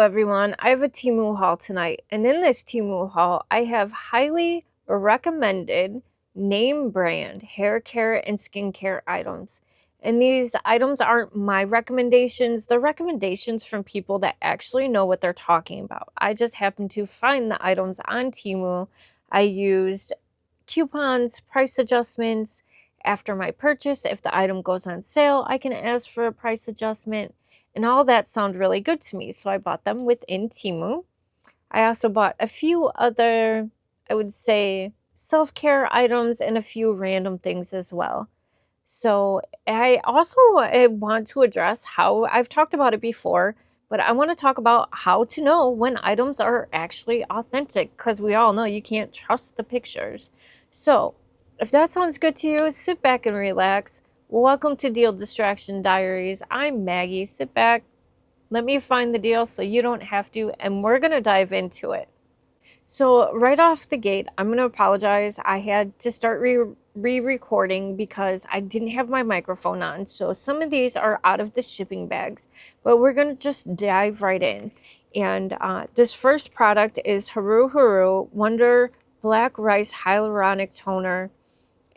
everyone, I have a Temu haul tonight, and in this Temu haul, I have highly recommended name brand hair care and skincare items. And these items aren't my recommendations, they're recommendations from people that actually know what they're talking about. I just happened to find the items on Temu. I used coupons, price adjustments after my purchase. If the item goes on sale, I can ask for a price adjustment. And all that sounded really good to me, so I bought them within Temu. I also bought a few other, I would say, self-care items and a few random things as well. So I also want to address how I've talked about it before, but I want to talk about how to know when items are actually authentic, because we all know you can't trust the pictures. So if that sounds good to you, sit back and relax. Welcome to Deal Distraction Diaries. I'm Maggie. Sit back, let me find the deal so you don't have to, and we're going to dive into it. So right off the gate, I'm going to apologize. I had to start re-recording because I didn't have my microphone on. So some of these are out of the shipping bags, but we're going to just dive right in. And this first product is Haruharu Wonder Black Rice Hyaluronic Toner.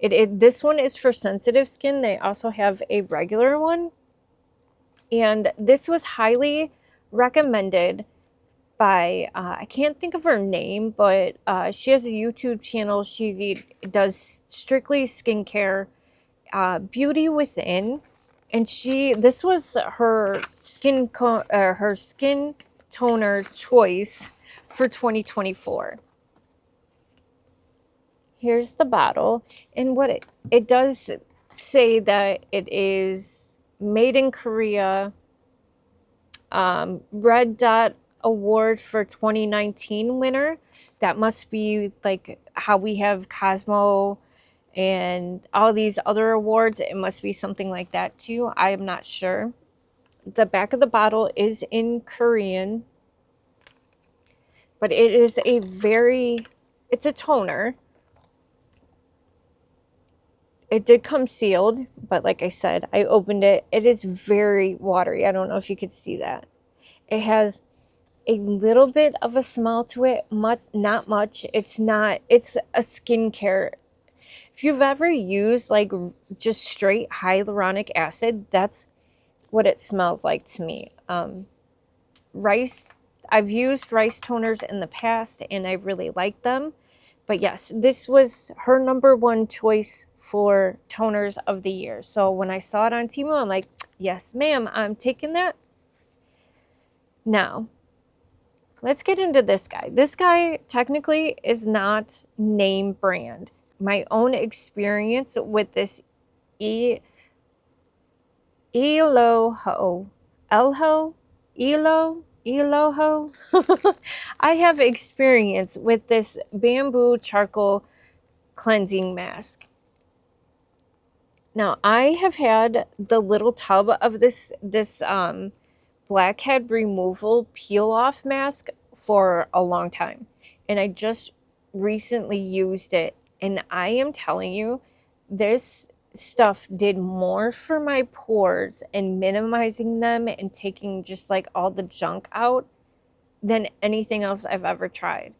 This one is for sensitive skin. They also have a regular one. And this was highly recommended by, I can't think of her name, but she has a YouTube channel. She does strictly skincare, beauty within. And this was her skin toner choice for 2024. Here's the bottle, and what it does say that it is made in Korea, Red Dot Award for 2019 winner. That must be like how we have Cosmo and all these other awards. It must be something like that too. I am not sure. The back of the bottle is in Korean, but it is it's a toner. It did come sealed, but like I said, I opened it. It is very watery. I don't know if you could see that. It has a little bit of a smell to it, not much. It's a skincare. If you've ever used like just straight hyaluronic acid, that's what it smells like to me. I've used rice toners in the past and I really like them. But yes, this was her number one choice for toners of the year. So when I saw it on Temu, I'm like, yes, ma'am, I'm taking that. Now, let's get into this guy. This guy technically is not name brand. My own experience with this Eloho. I have experience with this bamboo charcoal cleansing mask. Now, I have had the little tub of this blackhead removal peel off mask for a long time, and I just recently used it, and I am telling you, this stuff did more for my pores and minimizing them and taking just like all the junk out than anything else I've ever tried.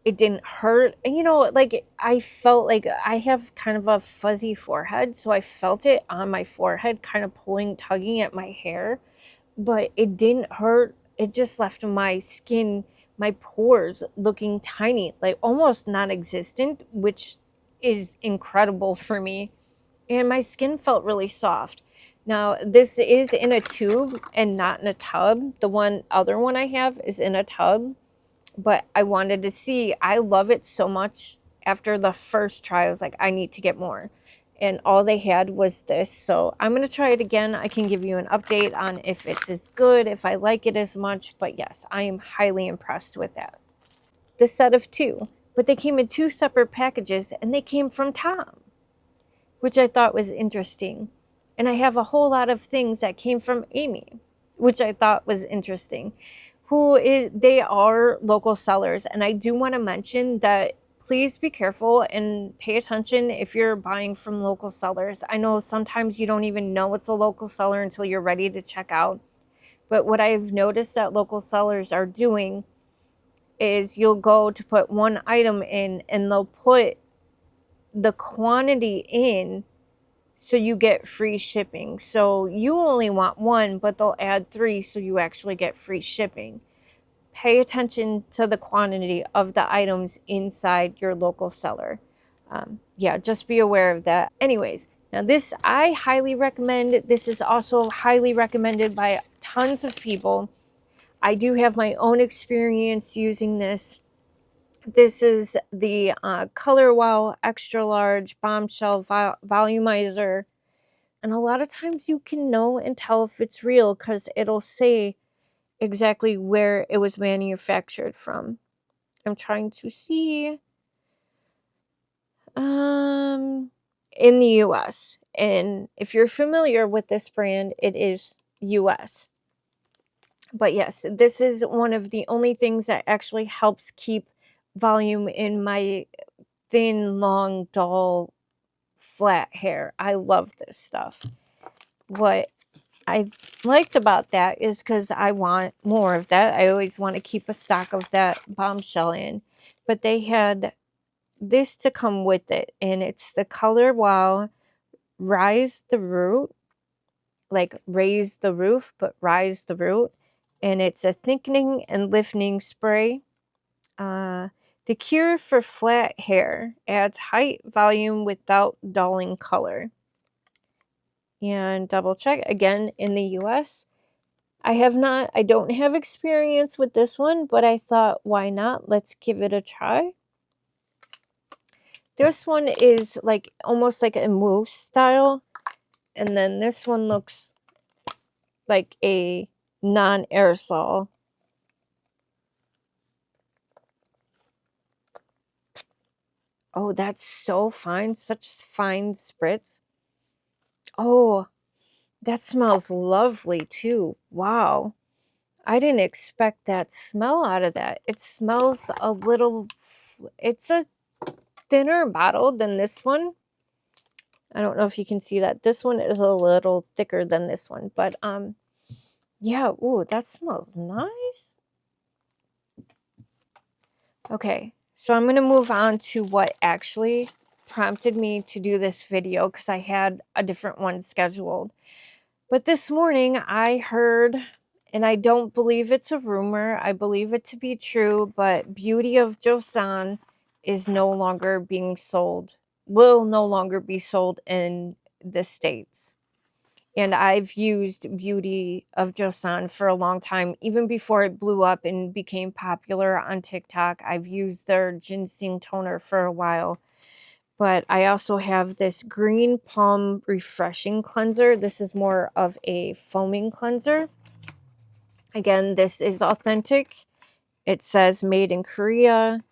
It didn't hurt. Like I felt like I have kind of a fuzzy forehead, so I felt it on my forehead kind of tugging at my hair, but it didn't hurt. It just left my skin, my pores looking tiny, like almost non-existent, which is incredible for me. And my skin felt really soft. Now, this is in a tube and not in a tub. The other one I have is in a tub, but I wanted to see. I love it so much. After the first try, I was like, I need to get more. And all they had was this. So I'm going to try it again. I can give you an update on if it's as good, if I like it as much. But yes, I am highly impressed with that. The set of two. But they came in two separate packages, and they came from Tom, which I thought was interesting. And I have a whole lot of things that came from Amy, which I thought was interesting. They are local sellers. And I do want to mention that please be careful and pay attention if you're buying from local sellers. I know sometimes you don't even know it's a local seller until you're ready to check out. But what I've noticed that local sellers are doing is you'll go to put one item in and they'll put the quantity in so you get free shipping. So you only want one, but they'll add 3 so you actually get free shipping. Pay attention to the quantity of the items inside your local seller. Yeah, just be aware of that. Anyways, now this I highly recommend. This is also highly recommended by tons of people. I do have my own experience using this. This is the Color Wow Extra Large Bombshell Volumizer. And a lot of times you can know and tell if it's real because it'll say exactly where it was manufactured from. I'm trying to see. In the US. And if you're familiar with this brand, it is US. But yes, this is one of the only things that actually helps keep volume in my thin, long, dull, flat hair. I love this stuff. What I liked about that is because I want more of that. I always want to keep a stock of that bombshell in. But they had this to come with it, and it's the Color Wow Rise the Root, like raise the roof, but rise the root. And it's a thickening and lifting spray. The cure for flat hair adds height, volume without dulling color. And double check again in the US. I don't have experience with this one, but I thought, why not? Let's give it a try. This one is like almost like a mousse style. And then this one looks like a non-aerosol. Oh, that's so fine. Such fine spritz. Oh, that smells lovely too. Wow. I didn't expect that smell out of that. It smells a little, it's a thinner bottle than this one. I don't know if you can see that. This one is a little thicker than this one, but yeah, ooh, that smells nice. Okay, so I'm going to move on to what actually prompted me to do this video because I had a different one scheduled. But this morning I heard, and I don't believe it's a rumor, I believe it to be true, but Beauty of Joseon is no longer being sold, will no longer be sold in the States. And I've used Beauty of Joseon for a long time, even before it blew up and became popular on TikTok. I've used their ginseng toner for a while. But I also have this Green Palm Refreshing Cleanser. This is more of a foaming cleanser. Again, this is authentic. It says made in Korea,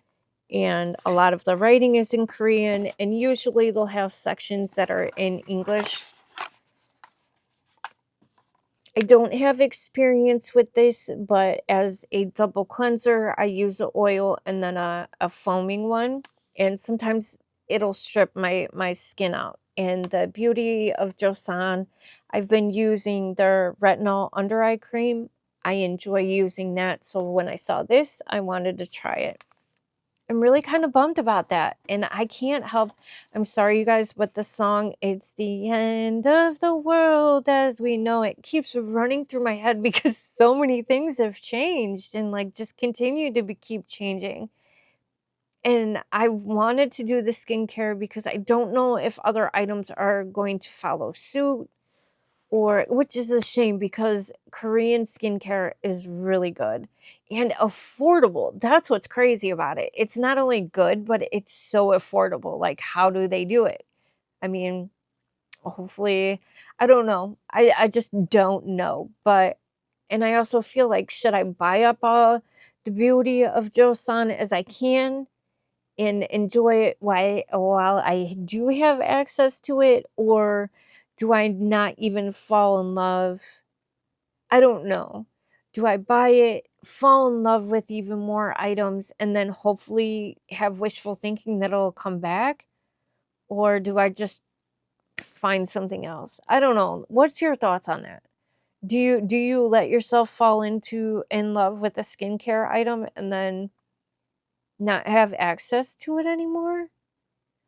and a lot of the writing is in Korean, and usually they'll have sections that are in English. I don't have experience with this, but as a double cleanser, I use an oil and then a foaming one. And sometimes it'll strip my skin out. And the Beauty of Joseon, I've been using their retinol under eye cream. I enjoy using that. So when I saw this, I wanted to try it. I'm really kind of bummed about that. And I can't help. I'm sorry, you guys, but the song, It's the End of the World as We Know It, keeps running through my head because so many things have changed and like just continue to keep changing. And I wanted to do the skincare because I don't know if other items are going to follow suit, or which is a shame because Korean skincare is really good and affordable. That's what's crazy about it. It's not only good, but it's so affordable. Like, how do they do it? I mean, hopefully, I don't know. I just don't know. But, and I also feel like, should I buy up all the Beauty of Joseon as I can and enjoy it while I do have access to it, or do I not even fall in love? I don't know. Do I buy it, fall in love with even more items, and then hopefully have wishful thinking that it'll come back? Or do I just find something else? I don't know. What's your thoughts on that? Do you let yourself fall in love with a skincare item and then not have access to it anymore?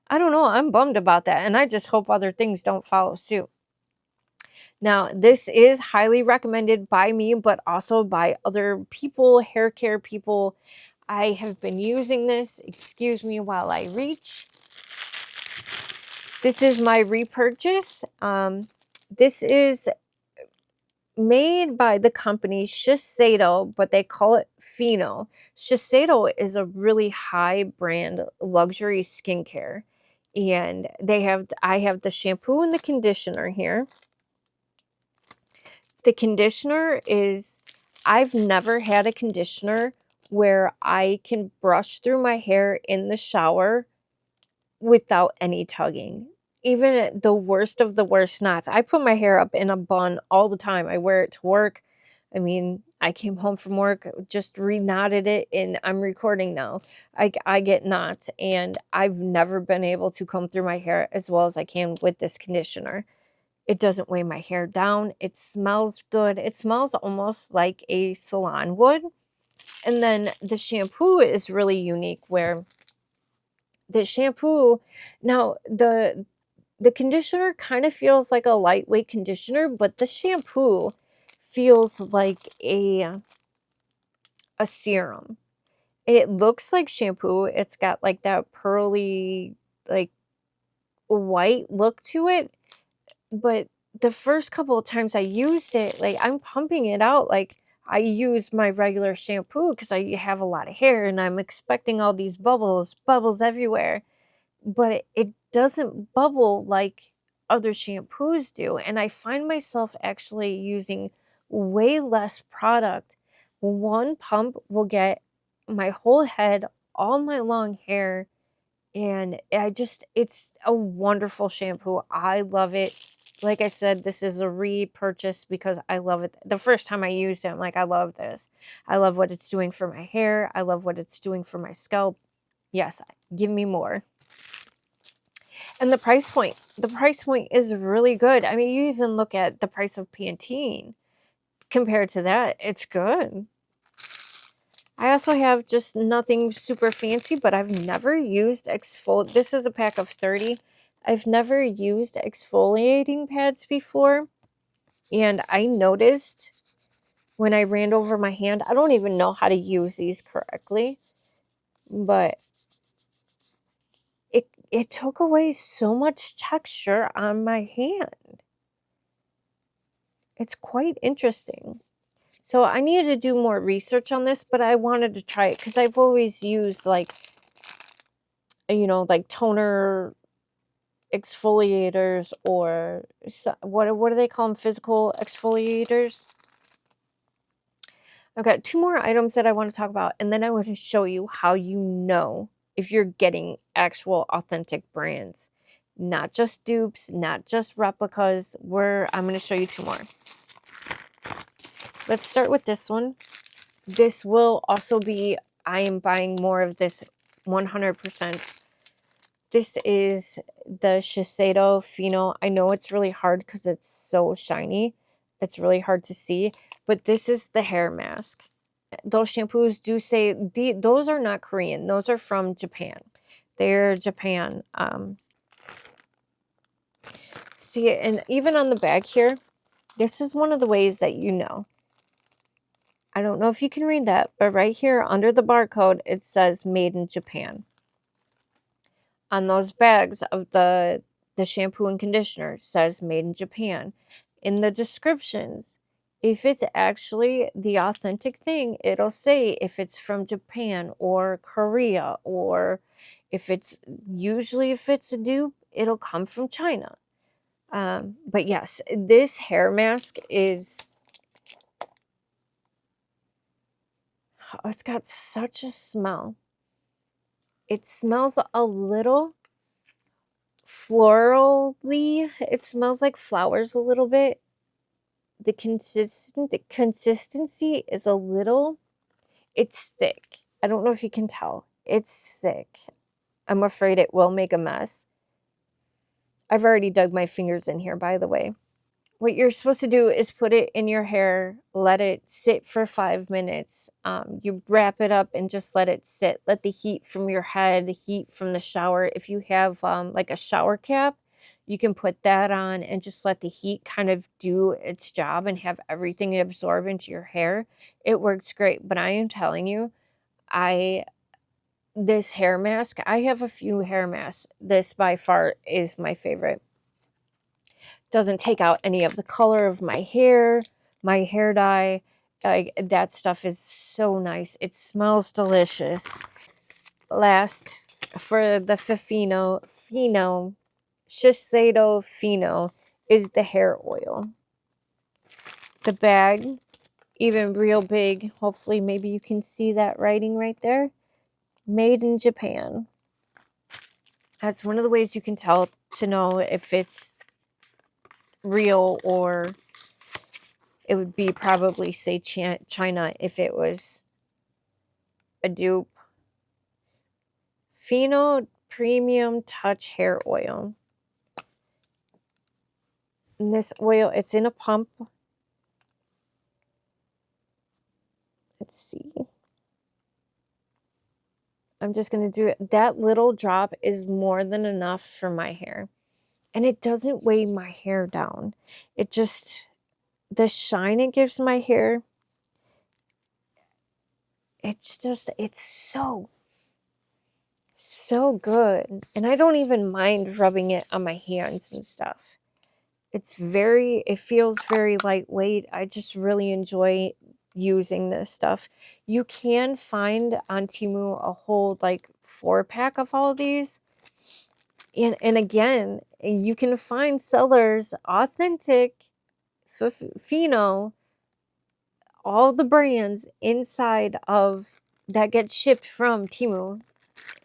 I don't know, I'm bummed about that, and I just hope other things don't follow suit. Now, this is highly recommended by me, but also by other people, hair care people. I have been using this. Excuse me while I reach. This is my repurchase. This is made by the company Shiseido, but they call it Fino. Shiseido is a really high brand luxury skincare. And I have the shampoo and the conditioner here. The conditioner is, I've never had a conditioner where I can brush through my hair in the shower without any tugging. Even at the worst of the worst knots. I put my hair up in a bun all the time. I wear it to work. I mean, I came home from work, just re-knotted it, and I'm recording now. I get knots, and I've never been able to comb through my hair as well as I can with this conditioner. It doesn't weigh my hair down. It smells good. It smells almost like a salon would. And then the shampoo is really unique where the shampoo, now the conditioner kind of feels like a lightweight conditioner, but the shampoo feels like a serum. It looks like shampoo. It's got like that pearly, like white look to it. But the first couple of times I used it, like I'm pumping it out like I use my regular shampoo because I have a lot of hair and I'm expecting all these bubbles everywhere. But it doesn't bubble like other shampoos do. And I find myself actually using way less product. One pump will get my whole head, all my long hair, and it's a wonderful shampoo. I love it. Like I said, this is a repurchase because I love it. The first time I used it, I'm like, I love this. I love what it's doing for my hair. I love what it's doing for my scalp. Yes, give me more. And the price point. The price point is really good. I mean, you even look at the price of Pantene. Compared to that, it's good. I also have just nothing super fancy, but I've never used exfoliate. This is a pack of 30. I've never used exfoliating pads before. And I noticed when I ran over my hand, I don't even know how to use these correctly, but it took away so much texture on my hand. It's quite interesting. So I needed to do more research on this, but I wanted to try it because I've always used like, like toner exfoliators or what do they call them? Physical exfoliators. I've got two more items that I want to talk about, and then I want to show you how you know if you're getting actual authentic brands, not just dupes, not just replicas. I'm going to show you two more. Let's start with this one. This will also be, I am buying more of this 100%. This is the Shiseido Fino. I know it's really hard because it's so shiny. It's really hard to see, but this is the hair mask. Those shampoos do say, those are not Korean. Those are from Japan. They're Japan. See, and even on the bag here, this is one of the ways that you know. I don't know if you can read that, but right here under the barcode, it says made in Japan. On those bags of the shampoo and conditioner, it says made in Japan. In the descriptions, if it's actually the authentic thing, it'll say if it's from Japan or Korea, or if it's a dupe, it'll come from China. But yes, this hair mask is, it's got such a smell. It smells a little florally. It smells like flowers a little bit. The consistency is a little, it's thick. I don't know if you can tell. It's thick. I'm afraid it will make a mess. I've already dug my fingers in here, by the way. what you're supposed to do is put it in your hair, let it sit for 5 minutes. You wrap it up and just let it sit. Let the heat from your head, the heat from the shower. If you have like a shower cap, you can put that on and just let the heat kind of do its job and have everything absorb into your hair. It works great. But I am telling you, this hair mask, I have a few hair masks. This by far is my favorite. Doesn't take out any of the color of my hair dye. Like, that stuff is so nice. It smells delicious. Last, for the fino, Shiseido Fino is the hair oil. The bag, even real big. Hopefully, maybe you can see that writing right there. Made in Japan. That's one of the ways you can tell to know if it's real, or it would be probably, say, China if it was a dupe. Fino Premium Touch Hair Oil. And this oil, it's in a pump. Let's see. I'm just going to do it. That little drop is more than enough for my hair. And it doesn't weigh my hair down. It just, the shine it gives my hair, it's so good. And I don't even mind rubbing it on my hands and stuff. It feels very lightweight. I just really enjoy using this stuff. You can find on Temu a whole like 4-pack of all of these. And again, you can find sellers, authentic, fino, all the brands inside of that get shipped from Temu.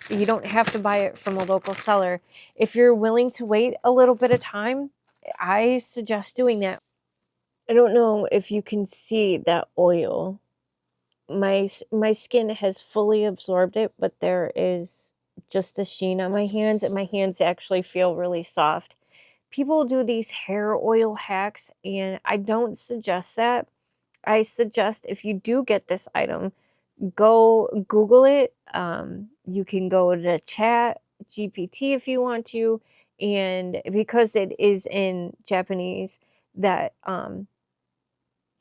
You don't have to buy it from a local seller. If you're willing to wait a little bit of time, I suggest doing that. I don't know if you can see that oil. My skin has fully absorbed it, but there is just a sheen on my hands, and my hands actually feel really soft. People do these hair oil hacks, and I don't suggest that. I suggest, if you do get this item, go Google it. You can go to Chat GPT if you want to, and because it is in Japanese, that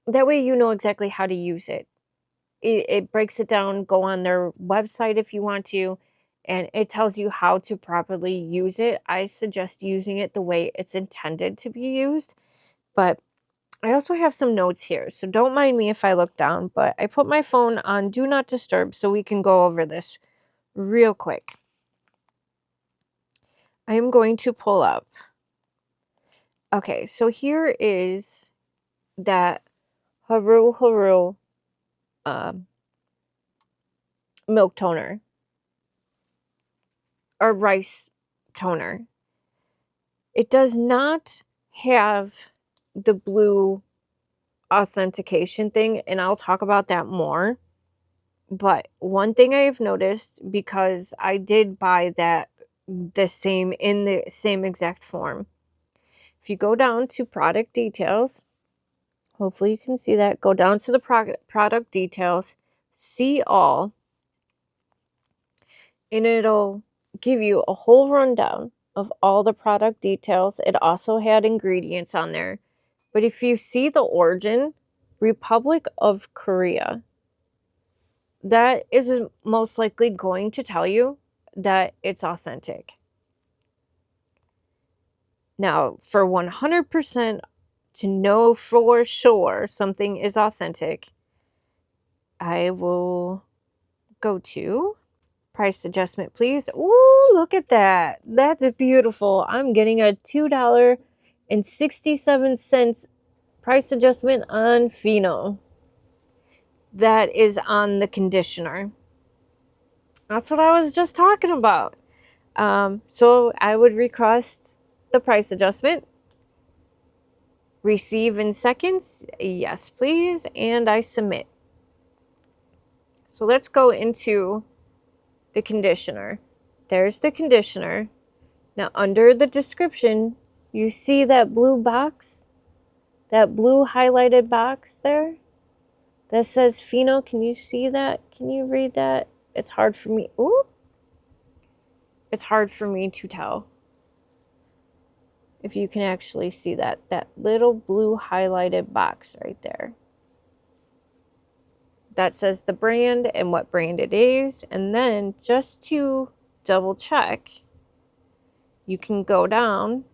that way you know exactly how to use it. It breaks it down. Go on their website if you want to, and it tells you how to properly use it. I suggest using it the way it's intended to be used. But I also have some notes here, so don't mind me if I look down, but I put my phone on Do Not Disturb so we can go over this real quick. I am going to pull up. Okay, so here is that Haruharu milk toner, or rice toner. It does not have the blue authentication thing, and I'll talk about that more. But one thing I've noticed, because I did buy that in the same exact form. If you go down to product details, hopefully you can see that. Go down to the product details, see all, and it'll give you a whole rundown of all the product details. It also had ingredients on there. But if you see the origin, Republic of Korea, that is most likely going to tell you that it's authentic. Now, for 100% to know for sure something is authentic, I will go to price adjustment, please. Ooh, look at that. That's beautiful. I'm getting a $2.67 price adjustment on Fino. That is on the conditioner. That's what I was just talking about. So I would request the price adjustment. Receive in seconds. Yes, please. And I submit. So let's go into the conditioner. There's the conditioner. Now, under the description, you see that blue box? that blue highlighted box there that says fino. Can you see that? Can you read that? It's hard for me. Ooh. It's hard for me to tell if you can actually see that little blue highlighted box right there. That says the brand and what brand it is. And then just to double check, you can go down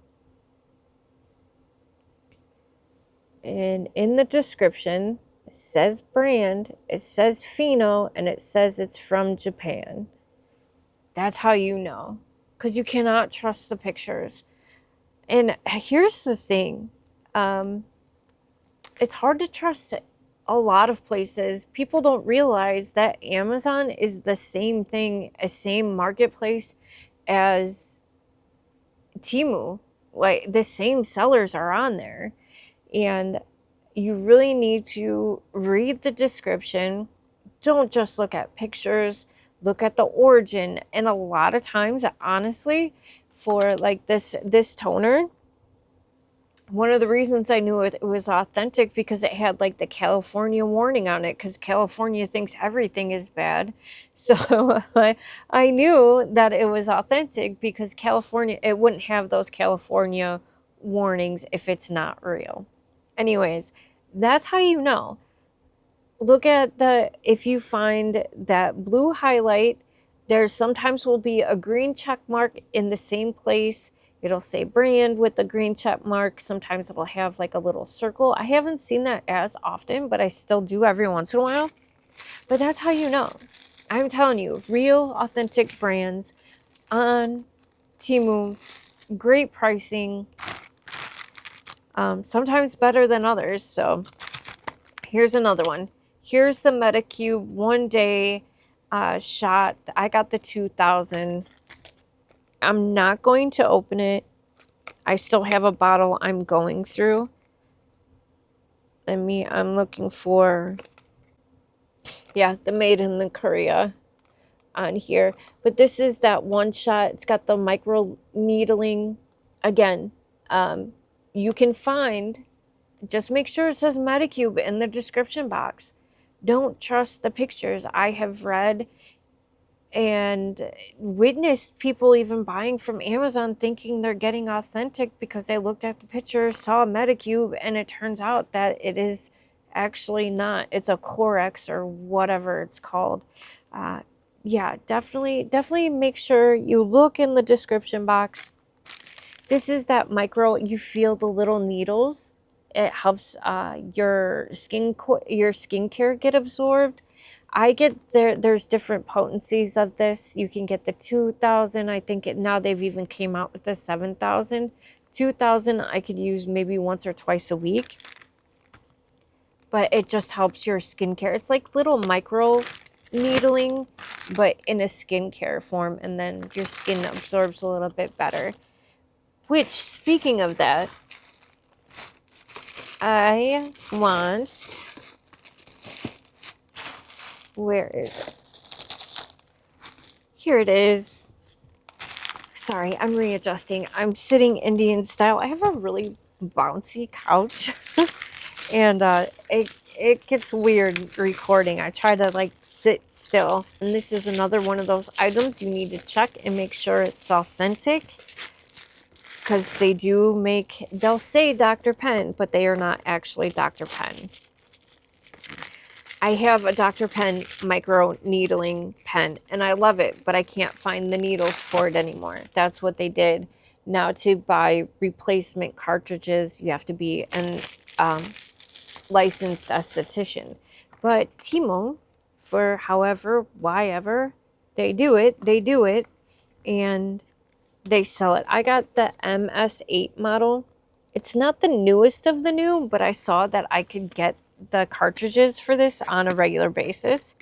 and in the description, it says brand, it says fino, and it says it's from Japan. That's how you know, because you cannot trust the pictures. And here's the thing. It's hard to trust a lot of places. People don't realize that Amazon is the same thing, a same marketplace as Temu. Like, the same sellers are on there. And you really need to read the description. Don't just look at pictures, look at the origin. And a lot of times, honestly, for like this toner, one of the reasons I knew it was authentic because it had like the California warning on it, because California thinks everything is bad. So I knew that it was authentic because California, it wouldn't have those California warnings if it's not real. Anyways, that's how you know. Look at if you find that blue highlight, there sometimes will be a green check mark in the same place. It'll say brand with the green check mark. Sometimes it'll have like a little circle. I haven't seen that as often, but I still do every once in a while. But that's how you know. I'm telling you, real authentic brands on Temu, great pricing, sometimes better than others. So here's another one. Here's the Medicube 1 day shot. I got the 2000. I'm not going to open it. I still have a bottle I'm going through. I'm looking for, yeah, the made in Korea on here. But this is that one shot. It's got the micro needling. Again, you can find, just make sure it says Medicube in the description box. Don't trust the pictures. I have read and witnessed people even buying from Amazon thinking they're getting authentic because they looked at the picture, saw a Medicube, and it turns out that it is actually not. It's a Corex or whatever it's called. Yeah, definitely make sure you look in the description box. This is that micro, you feel the little needles. It helps your skincare get absorbed. I get there's different potencies of this. You can get the 2000. I think now they've even came out with the 7000. 2000 I could use maybe once or twice a week. But it just helps your skincare. It's like little micro needling, but in a skincare form, and then your skin absorbs a little bit better. Which, speaking of that, I want, where is it? Here it is. Sorry, I'm readjusting. I'm sitting Indian style. I have a really bouncy couch and it gets weird recording. I try to like sit still. And this is another one of those items you need to check and make sure it's authentic. Because they'll say Dr. Pen, but they are not actually Dr. Pen. I have a Dr. Pen micro needling pen, and I love it, but I can't find the needles for it anymore. That's what they did. Now, to buy replacement cartridges, you have to be an licensed esthetician. But Temu, for however, whyever, they do it, and they sell it. I got the MS8 model. It's not the newest of the new, but I saw that I could get the cartridges for this on a regular basis.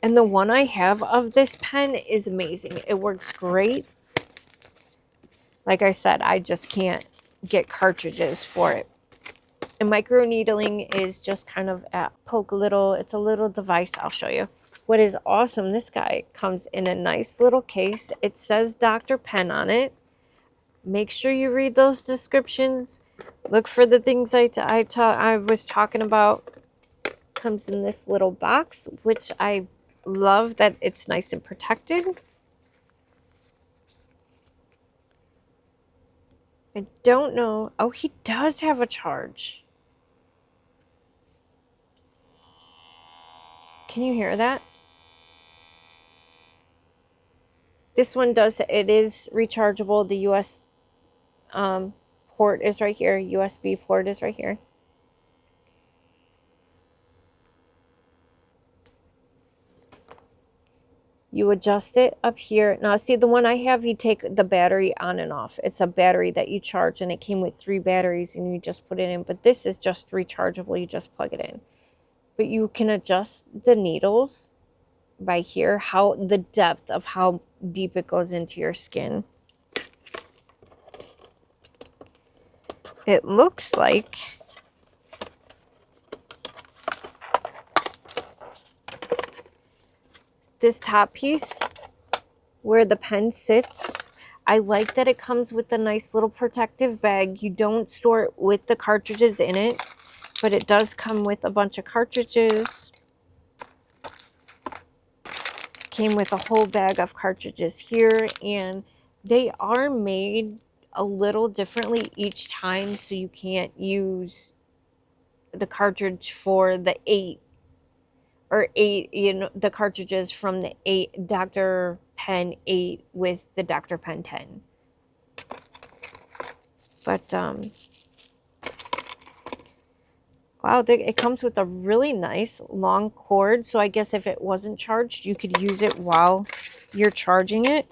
And the one I have of this pen is amazing. It works great. Like I said, I just can't get cartridges for it. And micro needling is just kind of it's a little device. I'll show you. What is awesome, this guy comes in a nice little case. It says Dr. Pen on it. Make sure you read those descriptions. Look for the things I was talking about. Comes in this little box, which I love that it's nice and protected. I don't know. Oh, he does have a charge. Can you hear that? This one does, it is rechargeable. The US port is right here. USB port is right here. You adjust it up here. Now, see, the one I have, you take the battery on and off. It's a battery that you charge, and it came with 3 batteries, and you just put it in. But this is just rechargeable. You just plug it in. But you can adjust the needles by here, how the depth of how deep it goes into your skin. It looks like this top piece where the pen sits. I like that it comes with a nice little protective bag. You don't store it with the cartridges in it, but it does come with a bunch of cartridges. Came with a whole bag of cartridges here, and they are made a little differently each time, so you can't use the cartridge for the 8 or 8, you know, the cartridges from the 8 Dr. Pen 8 with the Dr. Pen 10. But wow, it comes with a really nice long cord, so I guess if it wasn't charged, you could use it while you're charging it.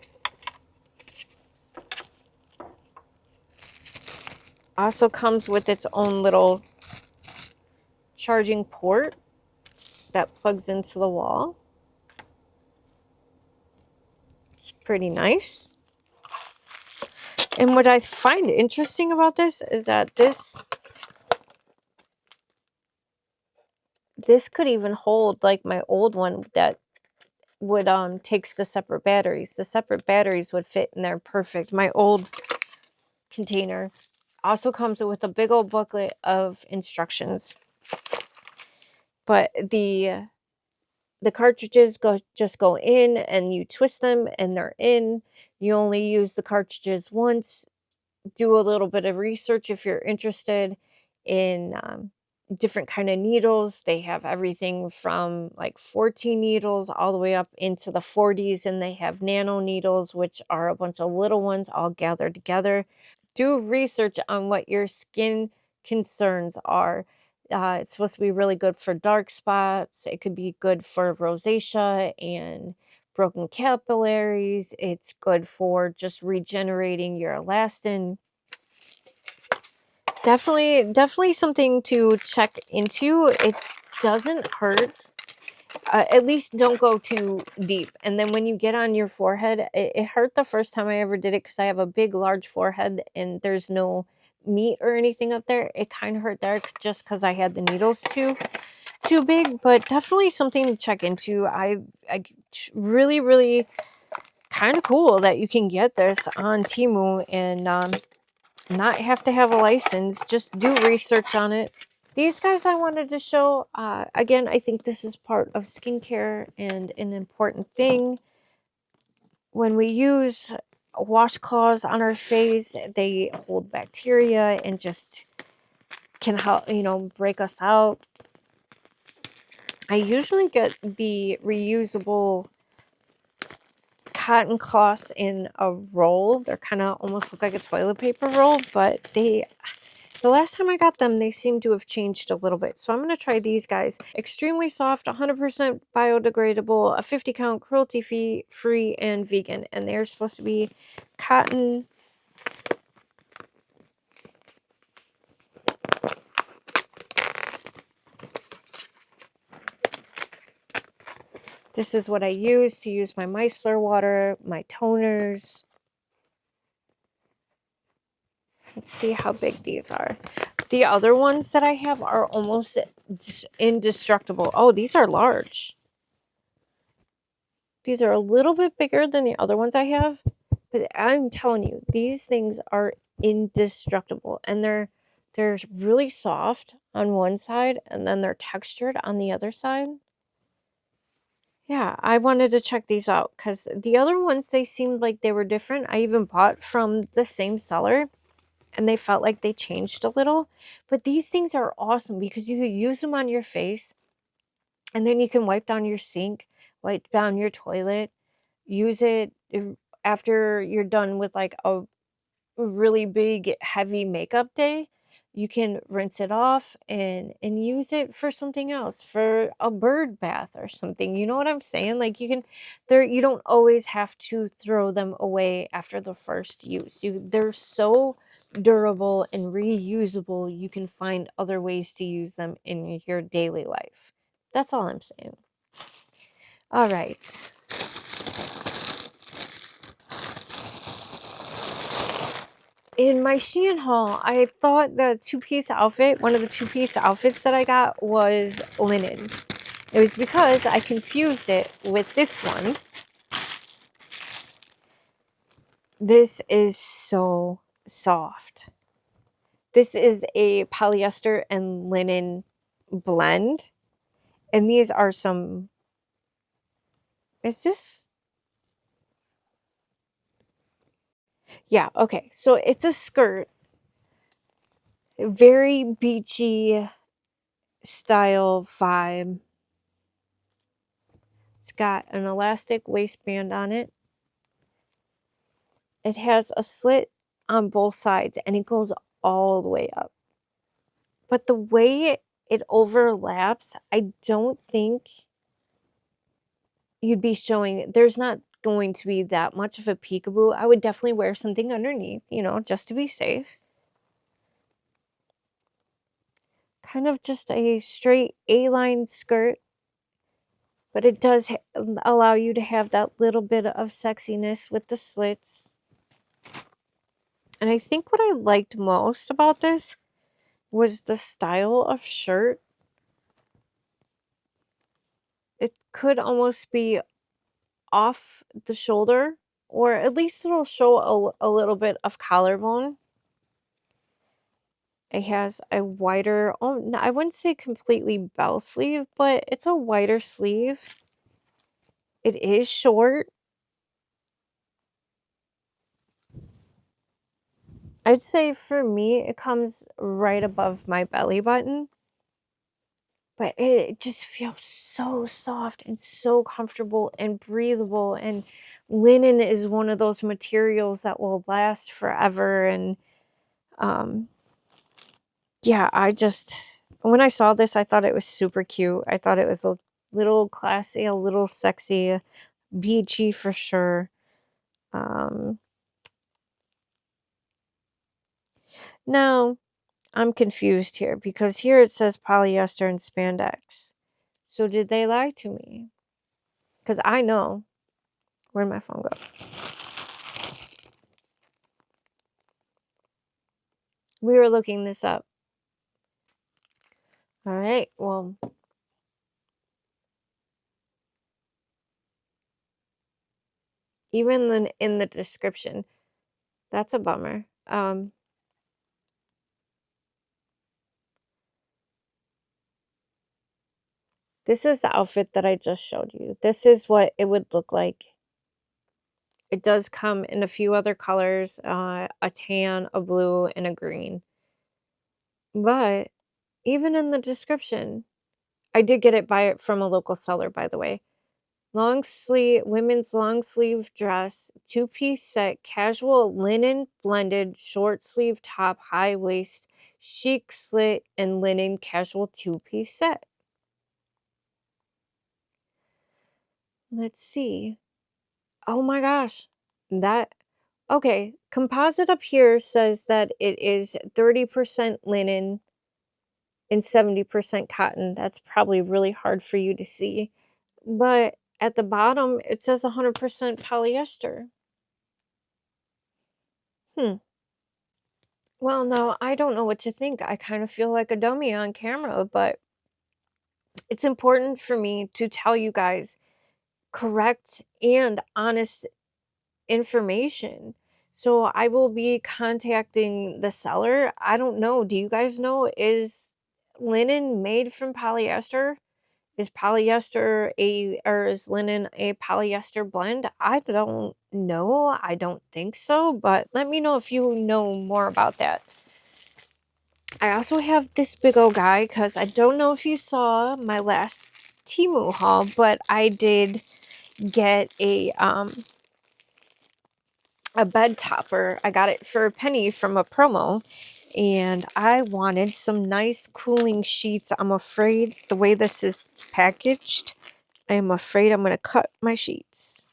Also comes with its own little charging port that plugs into the wall. It's pretty nice. And what I find interesting about this is that this could even hold like my old one that would takes the separate batteries. The separate batteries would fit in there perfect. My old container also comes with a big old booklet of instructions. But the cartridges just go in, and you twist them and they're in. You only use the cartridges once. Do a little bit of research if you're interested in different kind of needles. They have everything from like 14 needles all the way up into the 40s, and they have nano needles, which are a bunch of little ones all gathered together. Do research on what your skin concerns are. It's supposed to be really good for dark spots. It could be good for rosacea and broken capillaries. It's good for just regenerating your elastin. Definitely something to check into. It doesn't hurt. At least don't go too deep. And then when you get on your forehead, it hurt the first time I ever did it because I have a big, large forehead and there's no meat or anything up there. It kind of hurt there just because I had the needles too big. But definitely something to check into. I really kind of cool that you can get this on Temu and not have to have a license. Just do research on it. These guys I wanted to show, again, I think this is part of skincare and an important thing. When we use washcloths on our face, they hold bacteria and just can help, break us out. I usually get the reusable cotton cloths in a roll. They're kind of almost look like a toilet paper roll, but the last time I got them, they seem to have changed a little bit. So I'm going to try these guys. Extremely soft, 100% biodegradable, a 50 count, cruelty free, and vegan. And they're supposed to be cotton. This is what I use to use my micellar water, my toners. Let's see how big these are. The other ones that I have are almost indestructible. Oh, these are large. These are a little bit bigger than the other ones I have. But I'm telling you, these things are indestructible. And they're They're really soft on one side and then they're textured on the other side. Yeah, I wanted to check these out because the other ones, they seemed like they were different. I even bought from the same seller and they felt like they changed a little. But these things are awesome because you could use them on your face and then you can wipe down your sink, wipe down your toilet, use it after you're done with like a really big heavy makeup day. You can rinse it off and use it for something else, for a bird bath or something. You know what I'm saying? Like you don't always have to throw them away after the first use. They're so durable and reusable. You can find other ways to use them in your daily life. That's all I'm saying. All right. In my Shein haul, I thought the two-piece outfit, one of the two-piece outfits that I got was linen. It was because I confused it with this one. This is so soft. This is a polyester and linen blend. And these are some... Is this... Yeah, okay. So it's a skirt. Very beachy style vibe. It's got an elastic waistband on it. It has a slit on both sides and it goes all the way up. But the way it overlaps, I don't think you'd be showing, there's not going to be that much of a peekaboo. I would definitely wear something underneath, just to be safe. Kind of just a straight A-line skirt, but it does allow you to have that little bit of sexiness with the slits. And I think what I liked most about this was the style of shirt. It could almost be off the shoulder, or at least it'll show a little bit of collarbone. It has a wider, I wouldn't say completely bell sleeve, but it's a wider sleeve. It is short. I'd say for me, it comes right above my belly button. But it just feels so soft and so comfortable and breathable. And linen is one of those materials that will last forever. And yeah, when I saw this, I thought it was super cute. I thought it was a little classy, a little sexy, beachy for sure. Now, I'm confused here because here it says polyester and spandex. So did they lie to me? Because I know. Where'd my phone go? We were looking this up. All right, well, even in the description, that's a bummer. This is the outfit that I just showed you. This is what it would look like. It does come in a few other colors, a tan, a blue, and a green. But even in the description, I did get it from a local seller, by the way. Long sleeve, women's long sleeve dress, two-piece set, casual linen blended, short sleeve top, high waist, chic slit, and linen casual two-piece set. Let's see. Oh my gosh. Okay. Composite up here says that it is 30% linen and 70% cotton. That's probably really hard for you to see. But at the bottom, it says 100% polyester. Well, no, I don't know what to think. I kind of feel like a dummy on camera, but it's important for me to tell you guys correct and honest information So I will be contacting the seller. I don't know. Do you guys know? Is linen made from polyester? Is polyester or is linen a polyester blend? I don't know. I don't think so, but let me know if you know more about that. I also have this big old guy because I don't know if you saw my last Temu haul, but I did get a bed topper. I got it for a penny from a promo, and I wanted some nice cooling sheets. I'm afraid the way this is packaged, I'm afraid I'm going to cut my sheets.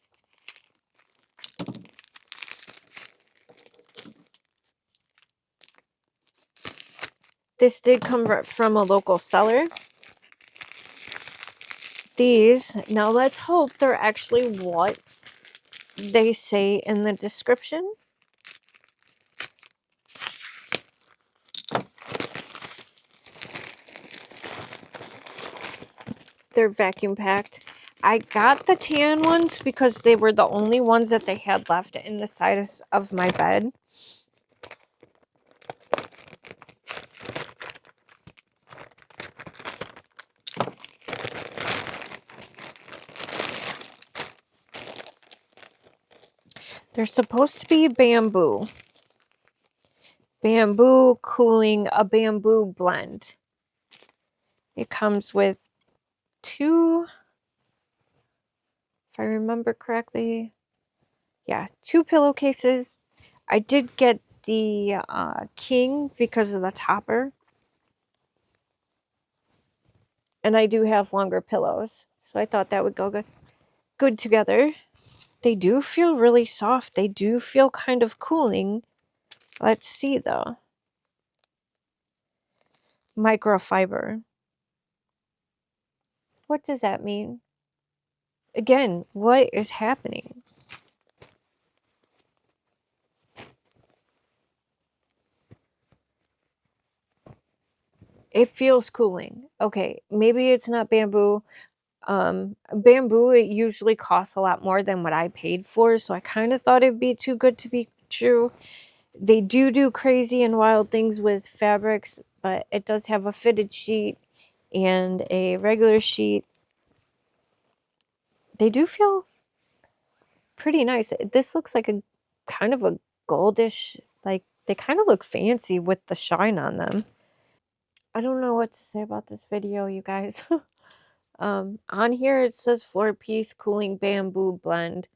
This did come from a local seller. These, now let's hope they're actually what they say in the description. They're vacuum packed. I got the tan ones because they were the only ones that they had left in the sides of my bed. They're supposed to be bamboo. Bamboo cooling, a bamboo blend. It comes with two, if I remember correctly, yeah, two pillowcases. I did get the king because of the topper. And I do have longer pillows, so I thought that would go good together. They do feel really soft. They do feel kind of cooling. Let's see though. Microfiber. What does that mean? Again, what is happening? It feels cooling. Okay, maybe it's not bamboo. Bamboo, it usually costs a lot more than what I paid for, so I kind of thought it'd be too good to be true. They do crazy and wild things with fabrics, but it does have a fitted sheet and a regular sheet. They do feel pretty nice. This looks like a kind of a goldish, like they kind of look fancy with the shine on them. I don't know what to say about this video, you guys. On here it says 4-piece cooling bamboo blend.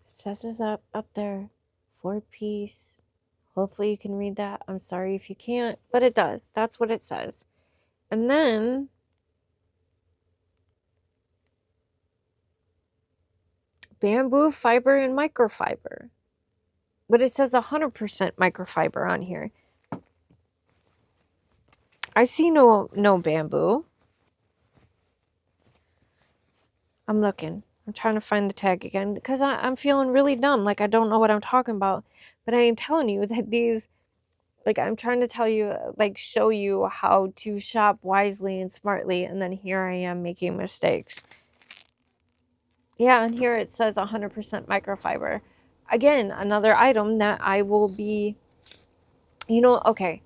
It says it's up there. 4-piece. Hopefully you can read that. I'm sorry if you can't, but it does. That's what it says. And then bamboo fiber and microfiber. But it says 100% microfiber on here. I see no bamboo. I'm looking. I'm trying to find the tag again because I'm feeling really dumb. Like I don't know what I'm talking about. But I am telling you that these, like I'm trying to tell you, like show you how to shop wisely and smartly. And then here I am making mistakes. Yeah, and here it says 100% microfiber. Again, another item that I will be, okay.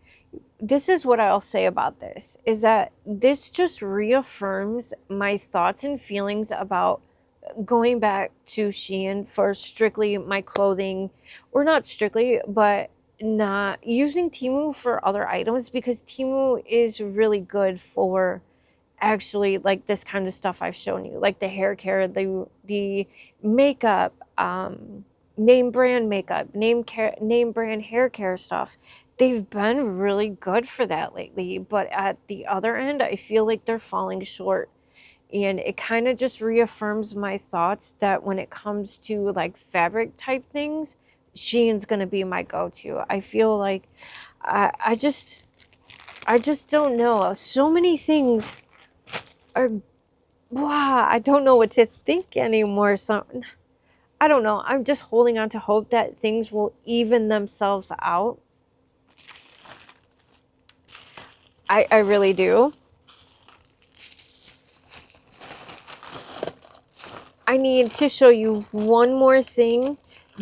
This is what I'll say about this, is that this just reaffirms my thoughts and feelings about going back to Shein for strictly my clothing, or not strictly, but not using Temu for other items, because Temu is really good for actually like this kind of stuff I've shown you, like the hair care, the makeup, name brand makeup, name brand hair care stuff. They've been really good for that lately, but at the other end, I feel like they're falling short. And it kind of just reaffirms my thoughts that when it comes to like fabric type things, Shein's gonna be my go-to. I feel like I just don't know. So many things are, wow, I don't know what to think anymore. So I don't know. I'm just holding on to hope that things will even themselves out. I really do. I need to show you one more thing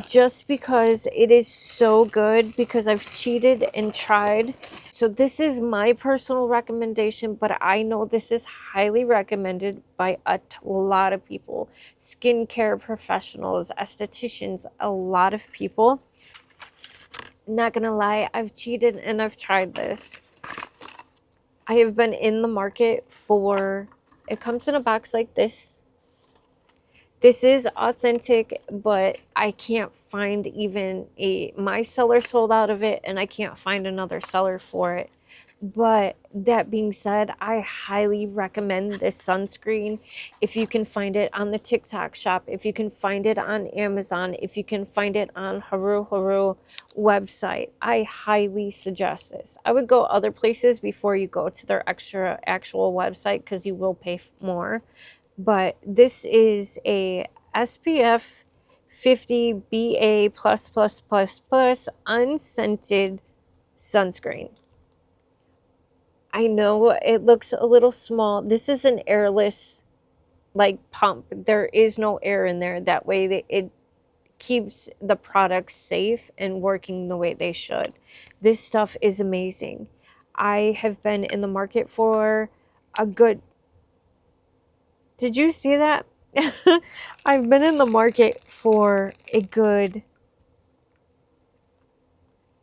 just because it is so good, because I've cheated and tried. So this is my personal recommendation, but I know this is highly recommended by a lot of people. Skincare professionals, estheticians, a lot of people. Not gonna lie, I've cheated and I've tried this. I have been in the market for, it comes in a box like this. This is authentic, but I can't find even my seller sold out of it, and I can't find another seller for it. But that being said, I highly recommend this sunscreen. If you can find it on the TikTok shop, if you can find it on Amazon, if you can find it on Haruharu website, I highly suggest this. I would go other places before you go to their actual website, because you will pay more. But this is a SPF 50 BA++++ unscented sunscreen. I know it looks a little small. This is an airless like pump. There is no air in there. That way it keeps the products safe and working the way they should. This stuff is amazing. I have been in the market for a good... Did you see that? I've been in the market for a good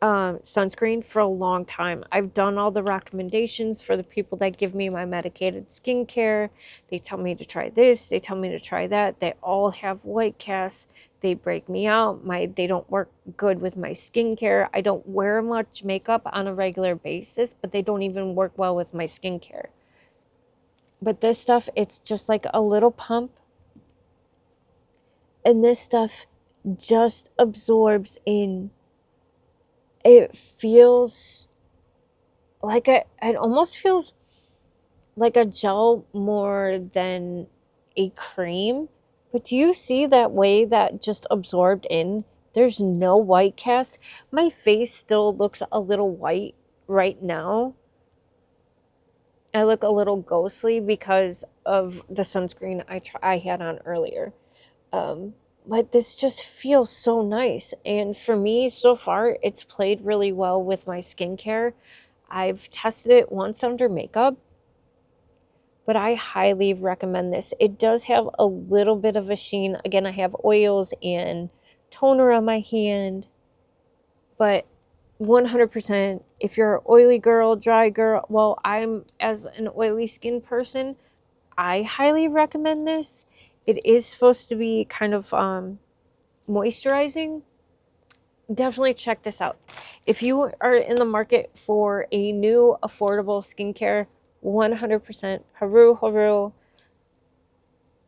sunscreen for a long time. I've done all the recommendations for the people that give me my medicated skincare. They tell me to try this, they tell me to try that. They all have white casts. They break me out. They don't work good with my skincare. I don't wear much makeup on a regular basis, but they don't even work well with my skincare. But this stuff, it's just like a little pump. And this stuff just absorbs in. It feels like it almost feels like a gel more than a cream. But do you see that way that just absorbed in? There's no white cast. My face still looks a little white right now. I look a little ghostly because of the sunscreen I had on earlier. But this just feels so nice. And for me, so far, it's played really well with my skincare. I've tested it once under makeup, but I highly recommend this. It does have a little bit of a sheen. Again, I have oils and toner on my hand, but 100%, if you're an oily girl, dry girl, well, I'm as an oily skin person, I highly recommend this. It is supposed to be kind of moisturizing. Definitely check this out. If you are in the market for a new affordable skincare, 100% Haruharu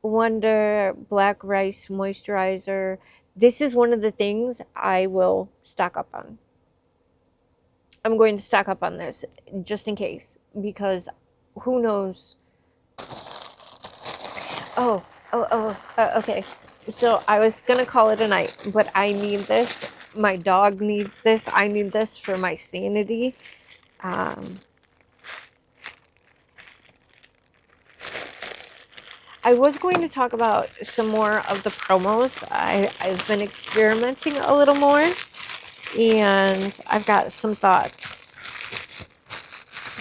Wonder Black Rice Moisturizer. This is one of the things I will stock up on. I'm going to stock up on this just in case, because who knows. Okay. So I was going to call it a night, but I need this. My dog needs this. I need this for my sanity. I was going to talk about some more of the promos. I've been experimenting a little more, and I've got some thoughts.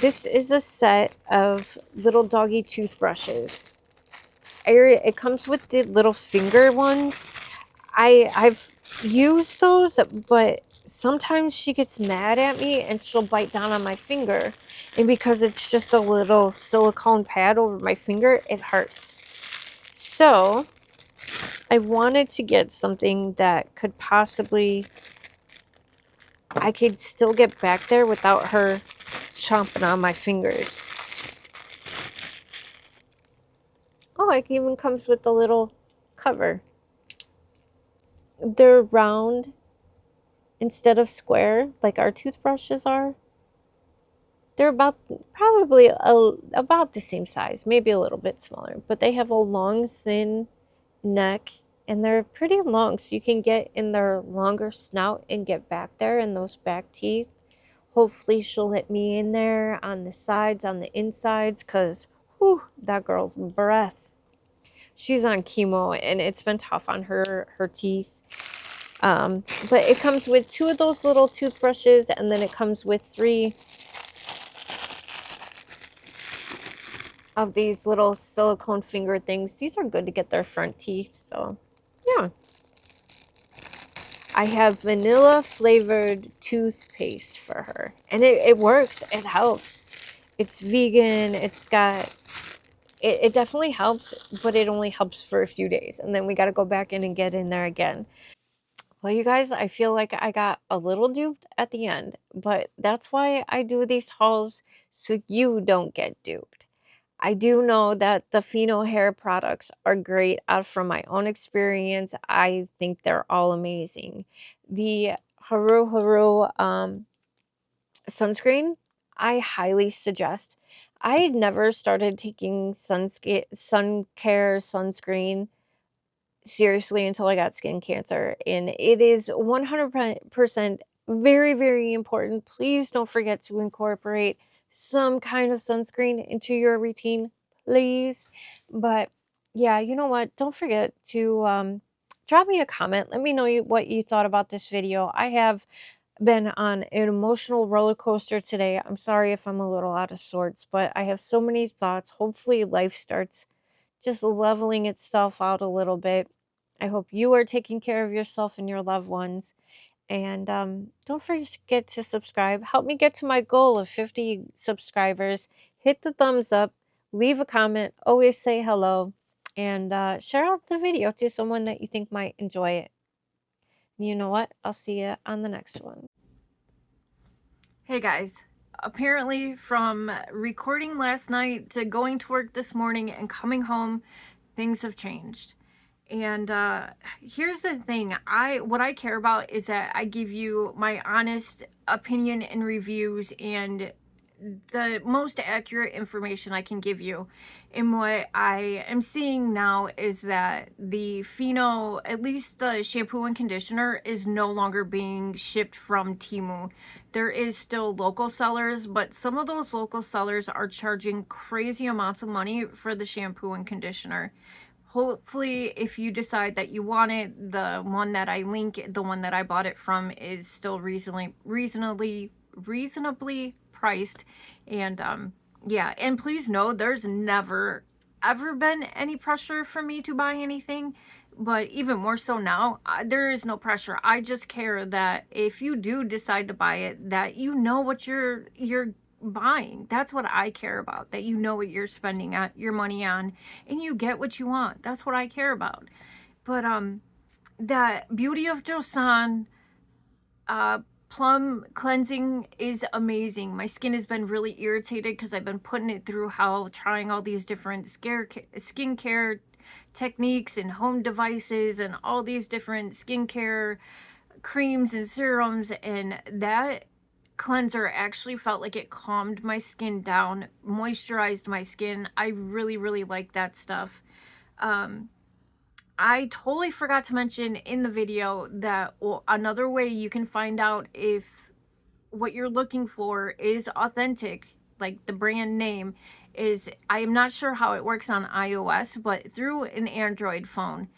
This is a set of little doggy toothbrushes. It comes with the little finger ones. I've used those, but sometimes she gets mad at me and she'll bite down on my finger. And because it's just a little silicone pad over my finger, it hurts. So I wanted to get something that could possibly, I could still get back there without her chomping on my fingers. Oh, it even comes with a little cover. They're round instead of square like our toothbrushes are. They're probably about the same size, maybe a little bit smaller, but they have a long, thin neck, and they're pretty long, so you can get in their longer snout and get back there in those back teeth. Hopefully she'll let me in there on the sides, on the insides, because that girl's breath. she's on chemo and it's been tough on her teeth. But it comes with 2 of those little toothbrushes, and then it comes with 3 of these little silicone finger things. These are good to get their front teeth, so yeah. I have vanilla flavored toothpaste for her, and it works. It helps. It's vegan. It's got, it definitely helps, but it only helps for a few days, and then we got to go back in and get in there again. Well, you guys, I feel like I got a little duped at the end, but that's why I do these hauls, so you don't get duped. I do know that the Fino hair products are great. From my own experience, I think they're all amazing. The Haruharu sunscreen, I highly suggest. I never started taking sun care sunscreen seriously until I got skin cancer, and it is 100% very, very important. Please don't forget to incorporate some kind of sunscreen into your routine, please. But yeah, you know what? Don't forget to drop me a comment. Let me know what you thought about this video. I have been on an emotional roller coaster today. I'm sorry if I'm a little out of sorts, but I have so many thoughts. Hopefully, life starts just leveling itself out a little bit. I hope you are taking care of yourself and your loved ones. And don't forget to subscribe. Help me get to my goal of 50 subscribers. Hit the thumbs up, leave a comment, always say hello, and share out the video to someone that you think might enjoy it. You know what? I'll see you on the next one. Hey guys, apparently from recording last night to going to work this morning and coming home, things have changed. And here's the thing, what I care about is that I give you my honest opinion and reviews and the most accurate information I can give you. And what I am seeing now is that the fino, at least the shampoo and conditioner, is no longer being shipped from Temu. There is still local sellers, but some of those local sellers are charging crazy amounts of money for the shampoo and conditioner. Hopefully, if you decide that you want it, the one that I link, the one that I bought it from, is still reasonably priced. And yeah, and please know there's never ever been any pressure for me to buy anything, but even more so now, there is no pressure. I just care that if you do decide to buy it, that you know what you're buying. That's what I care about, that you know what you're spending your money on and you get what you want. That's what I care about. But that Beauty of Joseon plum cleansing is amazing. My skin has been really irritated because I've been putting it through trying all these different skincare techniques and home devices and all these different skincare creams and serums, and that cleanser actually felt like it calmed my skin down, moisturized my skin. I really, really like that stuff. I totally forgot to mention in the video that another way you can find out if what you're looking for is authentic, like the brand name, is, I am not sure how it works on iOS, but through an Android phone,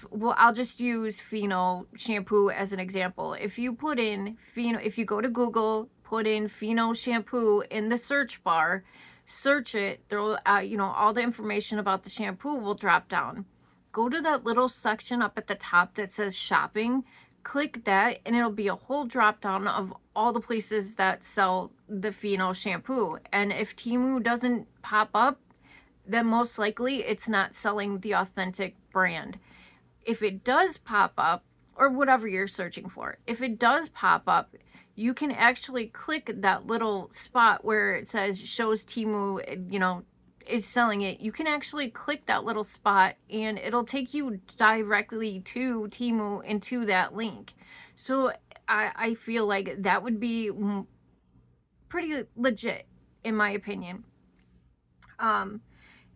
well, I'll just use Fino shampoo as an example. If you put in Fino, if you go to Google, put in Fino shampoo in the search bar, search it, throw you know, all the information about the shampoo will drop down. Go to that little section up at the top that says shopping, click that, and it'll be a whole drop down of all the places that sell the Fino shampoo. And if Temu doesn't pop up, then most likely it's not selling the authentic brand. If it does pop up, or whatever you're searching for, if it does pop up, you can actually click that little spot where it says shows Temu, you know, is selling it. You can actually click that little spot and it'll take you directly to Temu and to that link. So I feel like that would be pretty legit in my opinion.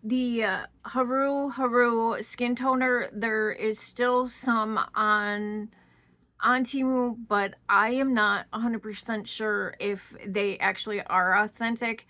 The Haruharu skin toner, there is still some on Temu, but I am not 100% sure if they actually are authentic.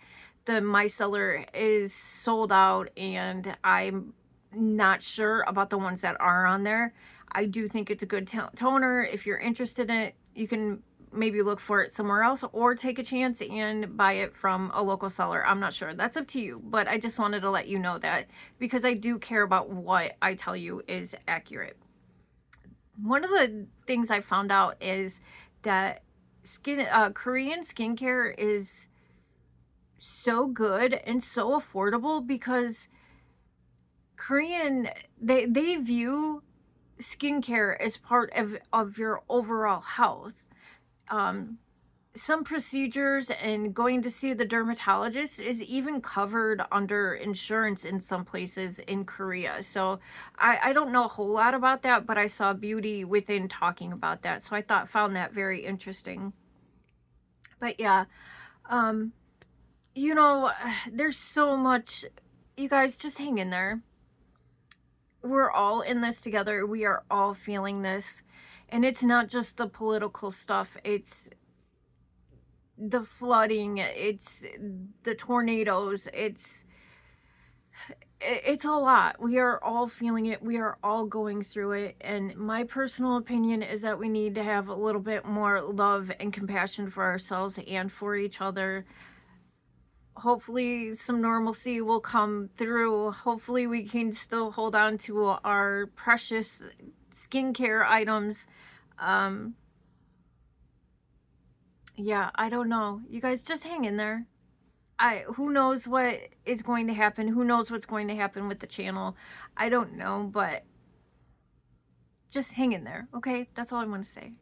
My seller is sold out, and I'm not sure about the ones that are on there. I do think it's a good toner. If you're interested in it, you can maybe look for it somewhere else or take a chance and buy it from a local seller. I'm not sure. That's up to you. But I just wanted to let you know that because I do care about what I tell you is accurate. One of the things I found out is that Korean skincare is so good and so affordable because Korean, they view skincare as part of your overall health. Some procedures and going to see the dermatologist is even covered under insurance in some places in Korea. So I don't know a whole lot about that, but I saw Beauty Within talking about that. So I found that very interesting. But yeah, you know, there's so much. You guys just hang in there. We're all in this together. We are all feeling this. And it's not just the political stuff. It's the flooding, it's the tornadoes, it's a lot. We are all feeling it. We are all going through it. And my personal opinion is that we need to have a little bit more love and compassion for ourselves and for each other. Hopefully some normalcy will come through. Hopefully we can still hold on to our precious skincare items. Yeah, I don't know. You guys just hang in there. Who knows what is going to happen? Who knows what's going to happen with the channel? I don't know, but just hang in there, okay? That's all I want to say.